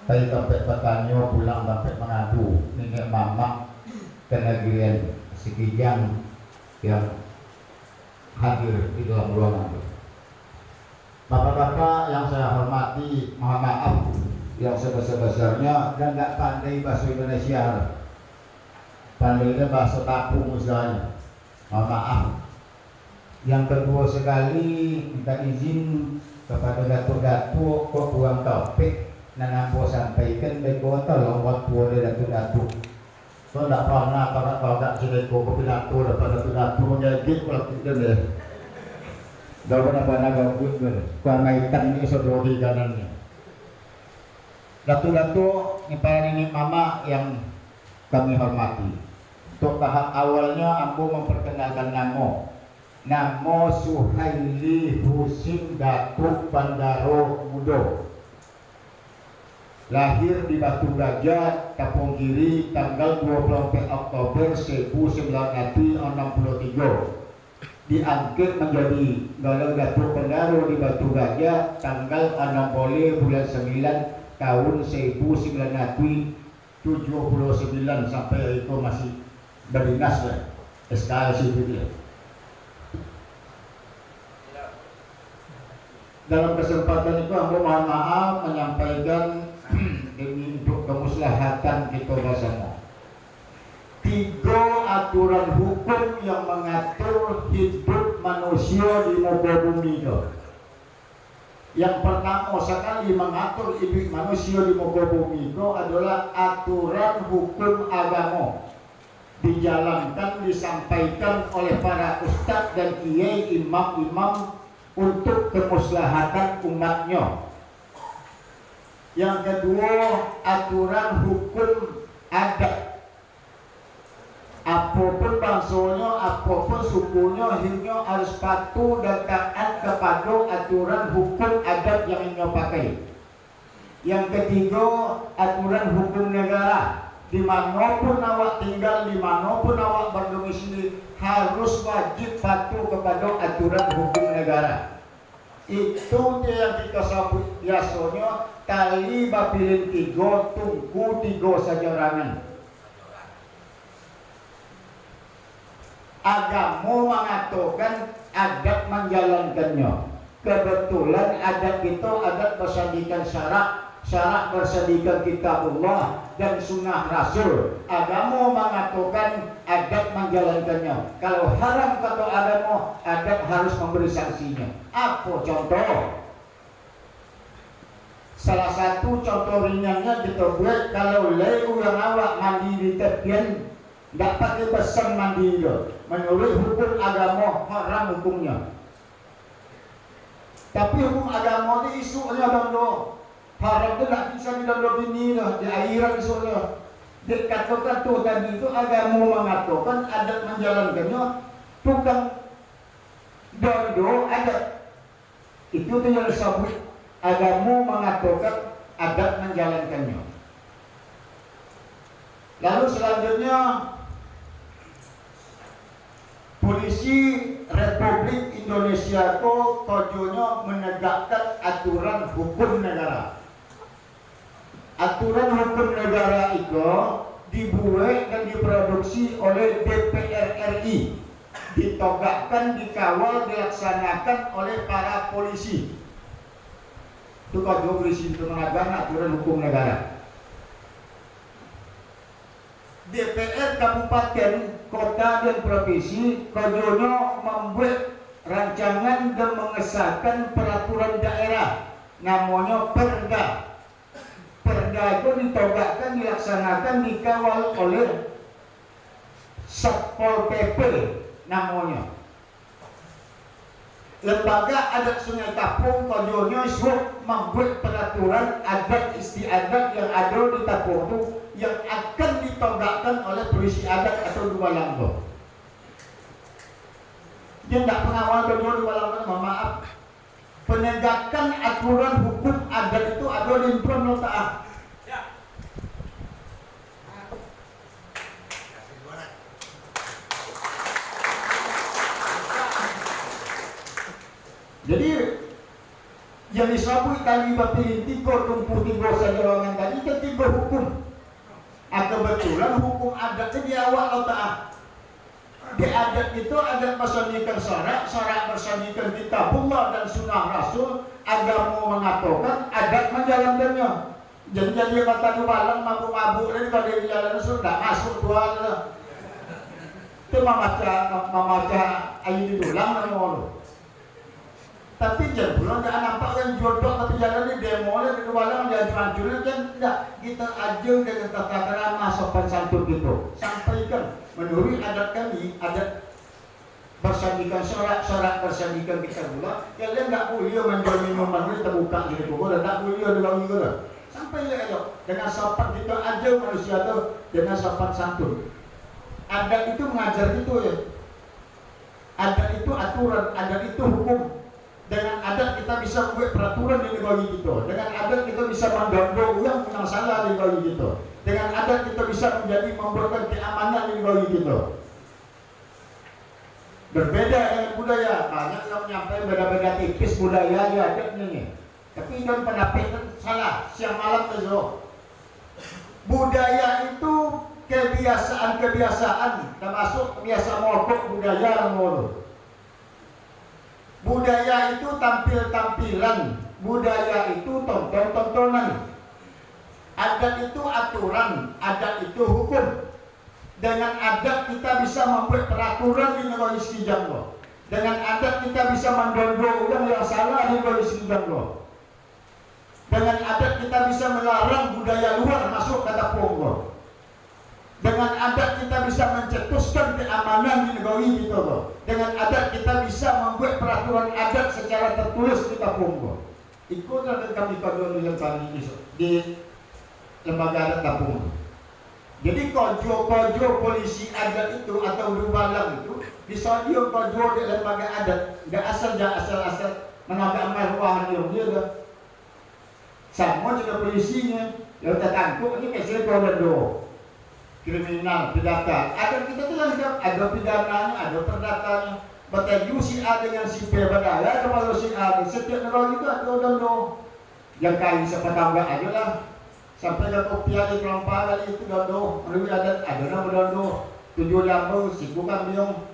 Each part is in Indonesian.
Tapi sampai Patanyo pulang sampai mengadu nenek mama ke negerian Sekijang yang hadir di dalam ruangan itu. Bapak-bapak yang saya hormati, mohon maaf yang sebesar-besarnya dan nggak pandai bahasa Indonesia, pandainya bahasa Tapung misalnya, mohon maaf. Yang kedua sekali minta izin kepada Datuk-Datuk kok buang topik nanampo sampaikan beko tolong buat buat Datuk-Datuk. Kau tak pernah kalau tak sedekau ke pidato dapat Datuk-Datuk menjadi kalau tidak deh. Dah pernah gabut ber, kuamaitan ini saudari kanannya. Datuk-Datuk ni para nenek mama yang kami hormati. Untuk tahap awalnya ambo memperkenalkan nama Suhaili Husin Datuk Bandaro Mudo. Lahir di Batu Gajah, Kampung Kiri, tanggal 24 Oktober 1963. Diangkat menjadi Galang Datuk Bandaro di Batu Gajah tanggal 16 bulan 9 tahun 1979 sampai itu masih berdinas lah SKL sipil. Dalam kesempatan itu aku mohon maaf menyampaikan demi untuk kemaslahatan kita bersama. 3 aturan hukum yang mengatur hidup manusia di muka bumi itu. Yang pertama sekali mengatur hidup manusia di muka bumi itu adalah aturan hukum agama. Dijalankan, disampaikan oleh para ustadz dan kiai, imam-imam untuk kemaslahatan umatnya. Yang kedua, aturan hukum adat. Apapun bangsanya, apapun sukunya, hingga harus patuh dan taat kepada aturan hukum adat yang ingin pakai. Yang ketiga, aturan hukum negara. Dimanapun awak tinggal, dimanapun awak berdomisili, harus wajib patuh kepada aturan hukum negara. Itu yang kita sebut biasanya tali bapilin 3, tungku 3 sajarangan. Agama mengatakan adat menjalankannya. Kebetulan adat itu adat bersandingkan syarak bersandingkan kitabullah dan sunnah rasul. Agama mengatakan adat menjalankannya. Kalau haram kata agama, adat harus memberi sanksinya. Apa contoh? Salah satu contoh ringannya kita buat kalau leu yang awak mandi di tepian tidak pakai besar mandi itu. Menurut hukum agama haram hukumnya. Tapi hukum agama itu isunya dong. Haram itu tidak bisa di dalam ini lah, di akhirat isunya. Dikatakan tuh tadi itu agama mengatakan adat menjalankannya, tukang dondo adat. Itu tuh yang disebut agama mengatakan adat menjalankannya. Lalu selanjutnya Polisi Republik Indonesia itu tujuannya menegakkan aturan hukum negara. Aturan hukum negara itu dibuat dan diproduksi oleh DPR RI, ditogakkan, dikawal, dilaksanakan oleh para polisi. Itu tujuan polisi untuk menegakkan aturan hukum negara. DPR kabupaten, kota dan provinsi tujuannya membuat rancangan dan mengesahkan peraturan daerah, namanya Perda. Perda itu ditogakkan, dilaksanakan, dikawal oleh Satpol PP namanya. Lembaga Adat Sungai Tapung tujuannya membuat peraturan adat istiadat yang ada di Tapung itu yang akan ditogakkan oleh polisi adat atau dua langgo. Dia tidak pengawal kedua dua langgo, mohon maaf. Penegakan aturan hukum adat itu ada di Implementasi. Jadi yang disebut tali bapilin 3, tumpu 3 sajarangan tadi kebetulan hukum adatnya di awal lo taat. Di adat itu adat bersandikan syarak, syarak bersandikan kitabullah dan sunnah Rasul, agama mengatakan, adat menjalankannya. Jadi kata dualang mabuk-mabuk ini kalau di jalan Rasul tidak masuk dua itu memaca ayat dulang nama. Tapi jangan pulang nggak nampak yang jodoh tapi jalan di demo di dualang dia hancur-hancurin kan tidak, kita ajeng dengan tata krama sopan santun gitu. Sampaikan menurut adat kami, adat bersandikan sorak bersandikan kita pula, kalian nggak boleh menjual minuman ini terbuka gitu, boleh nggak boleh dilakukan gitu. Sampai ya dengan sopan kita aja manusia tuh dengan sopan santun. Adat itu mengajar itu ya. Adat itu aturan, adat itu hukum. Dengan adat kita bisa membuat peraturan di negara kita. Dengan adat kita bisa mendorong yang salah di negara kita. Dengan adat kita bisa menjadi memberikan keamanan di negara kita. Berbeda dengan budaya, banyak yang menyampaikan beda-beda tipis budaya ya adatnya nih. Tapi kan pendapat salah, siang malam besok. Budaya itu kebiasaan, termasuk kebiasaan mogok budaya nomor. Budaya itu tampil-tampilan, budaya itu tonton-tontonan. Adat itu aturan, adat itu hukum. Dengan adat kita bisa membuat peraturan di negara istijabah. Dengan adat kita bisa mendorong orang yang salah di negara istijabah. Dengan adat kita bisa melarang budaya luar masuk ke Pongo. Dengan adat kita bisa mencetuskan keamanan di negara kita. Dengan adat kita bisa membuat peraturan adat secara tertulis di Pongo. Ikutlah kami kajian di lembaga adat Pongo. Jadi kojo polisi adat itu atau dubalang itu disodio kojo di lembaga adat, nggak asal menambah marwah dia dah. Sama juga polisinya, yang tertangkap ini kasih kodo kriminal pidata. Ada kita tuh ada pidananya, ada perdatanya. Bertaju si A dengan si B badala, kalau si A setiap negara itu ada dondo. Yang kali sepatangga aja lah. Sampai ke kopiah di kelompok kali itu dondo, melalui adat ada nama dondo, 7 lampu, sibukan biong.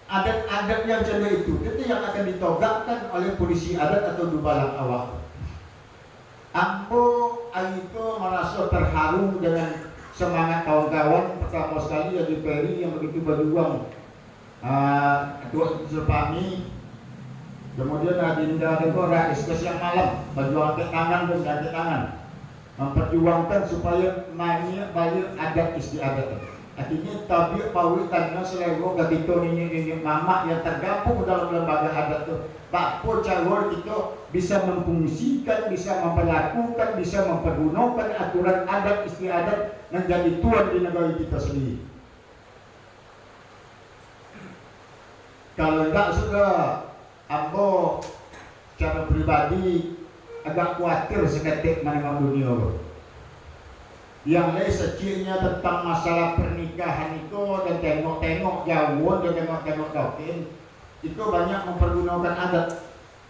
Adat-adat yang macam itu yang akan ditogakkan oleh polisi adat atau dubalang awak. Ambo itu merasa terharu dengan semangat kawan-kawan pertama sekali ya di Peri yang begitu berjuang. Ketua Serpami, kemudian Adinda Degora, siang malam berjuang ke tangan dan kaki tangan. Memperjuangkan supaya mainnya balik adat istiadat. Artinya tabir pawitannya selego gatito ini mama yang tergabung dalam lembaga adat itu. Pak Pocawar itu bisa memfungsikan, bisa memperlakukan, bisa mempergunakan aturan adat istiadat menjadi tuan di negara kita sendiri. Kalau enggak sudah, ambo cara pribadi agak khawatir seketik menengok dunia. Yang lain secilnya tentang masalah pernikahan itu dan tengok-tengok jauh dan tengok-tengok dokin itu banyak mempergunakan adat,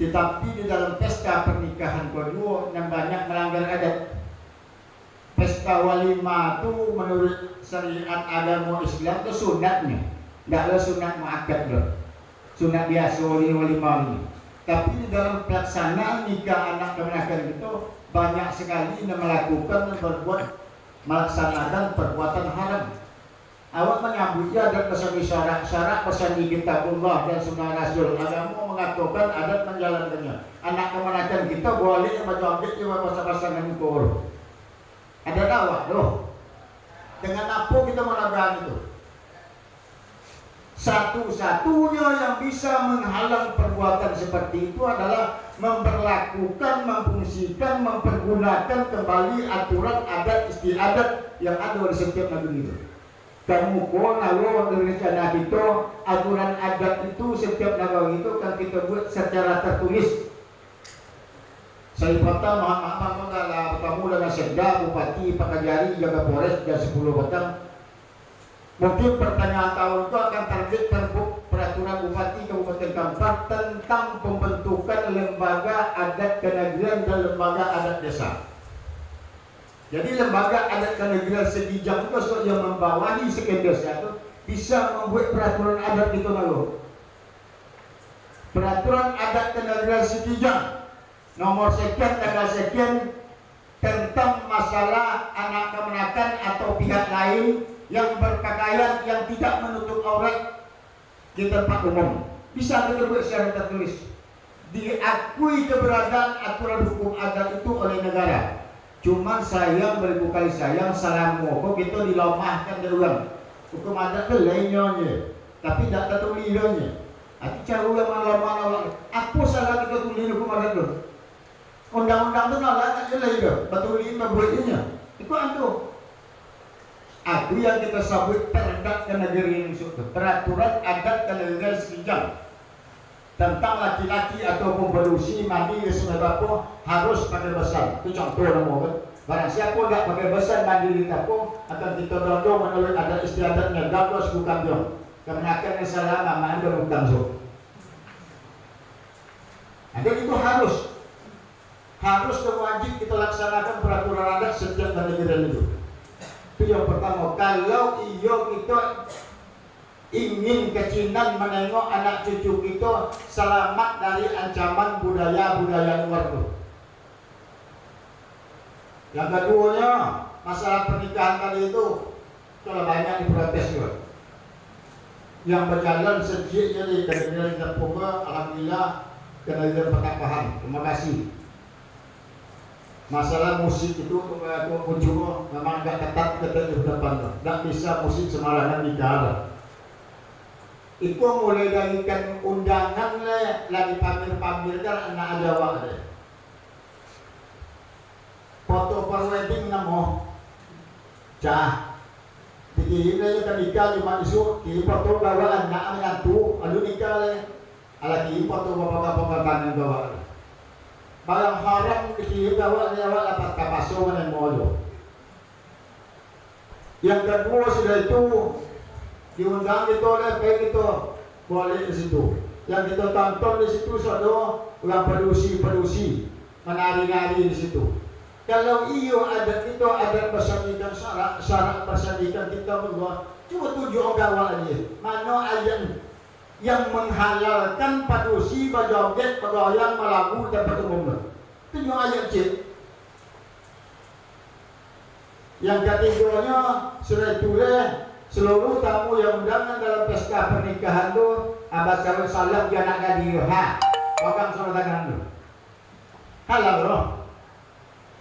tetapi di dalam pesta pernikahan kedua yang banyak melanggar adat. Pesta walimah itu menurut syariat agama Islam itu sunatnya, tidaklah sunat muakkad loh, sunat biasa walimah ini. Tapi di dalam pelaksanaan nikah anak kemenakan itu banyak sekali yang melakukan dan berbuat melaksanakan perbuatan haram. Awak menyambutnya adat bersama syarat bersama kitabullah dan sunnah Rasul. Agama mengatakan adat menjalankannya. Anak kemenakan kita boleh baca abid juga pasang-pasangan ukur. Ada dakwah loh. Dengan apa kita melakukan itu? Satu-satunya yang bisa menghalang perbuatan seperti itu adalah memperlakukan, memfungsikan, mempergunakan kembali aturan adat istiadat yang ada di setiap negeri itu. Kamu kalau rencana itu aturan adat itu setiap negara itu kan kita buat secara tertulis. Saya pertama adalah bertemu dengan Sekda, Bupati, Pakajari, Jaga Polres dan 10 batang. Mungkin pertanyaan tahun itu akan terbit peraturan Bupati Kabupaten Kampar tentang pembentukan lembaga adat kenegrian dan lembaga adat desa. Jadi lembaga adat kenegerian Sekijang itu yang membawahi Sekendesnya itu bisa membuat peraturan adat itu lalu. Peraturan adat kenegerian Sekijang nomor sekian tanggal sekian tentang masalah anak kemenakan atau pihak lain yang berpakaian yang tidak menutup aurat di tempat umum. Bisa kita buat secara tertulis. Diakui keberadaan aturan hukum adat itu oleh negara. Cuman sayang beribu kali sayang salah moko kita dilomahkan dari orang. Hukum adat itu lainnya, tapi tidak tertulisnya. Tapi cara yang mana apa salah kita tulis hukum adat itu? Undang-undang itu nolak tak jelas itu, betulin membuatnya. Itu antu. Aku yang kita sebut perda kenegerian itu, peraturan adat kenegerian Sekijang tentang laki-laki ataupun berusia mandi di Sungai Bapung harus pakai besan. Itu contoh nama. Barang siapa tidak pakai besan mandi di Tapung akan kita dodong menurut adat istiadatnya gados bukan jom. Kemenakan yang salah mama anda bukan jom. Jadi itu harus wajib kita laksanakan peraturan adat setiap kenegerian itu. Itu yang pertama. Kalau iyo kita ingin kecinan menengok anak cucu kita selamat dari ancaman budaya-budaya luar itu. Yang keduanya, masalah pernikahan tadi itu telah banyak diprotes juga. Yang berjalan sejak jadi kenegerian Tapung, alhamdulillah kenegerian Petapahan. Terima kasih. Masalah musik itu kunjung memang agak ketat di depan. Tak bisa musik sembarangan bicara. Itu mulai dari kan undangan lagi pamer-pamerkan anak Jawa deh. Foto prewedding namo, cah. Dikirim aja kan nikah cuma isu, kirim foto bawa anak menantu, aduh nikah le. Ala kirim foto bapak-bapak panen bawa. Barang haram dikirim bawa dapat kapaso dengan mojo. Yang kedua sudah itu diundang itu oleh baik itu boleh di situ. Yang kita tonton di situ sodo ulang pedusi menari-nari di situ. Kalau iyo adat itu adat persandikan syarat persandikan kita berdua cuma 7 orang aja. Mana ayat yang menghalalkan padusi berjoget bergoyang melagu tempat umum. 7 ayat cik. Yang ketiganya sudah tulis seluruh tamu yang undangan dalam pesta pernikahan itu abad kawin salam dia nak gadi ha. Bahkan saudara itu halal loh.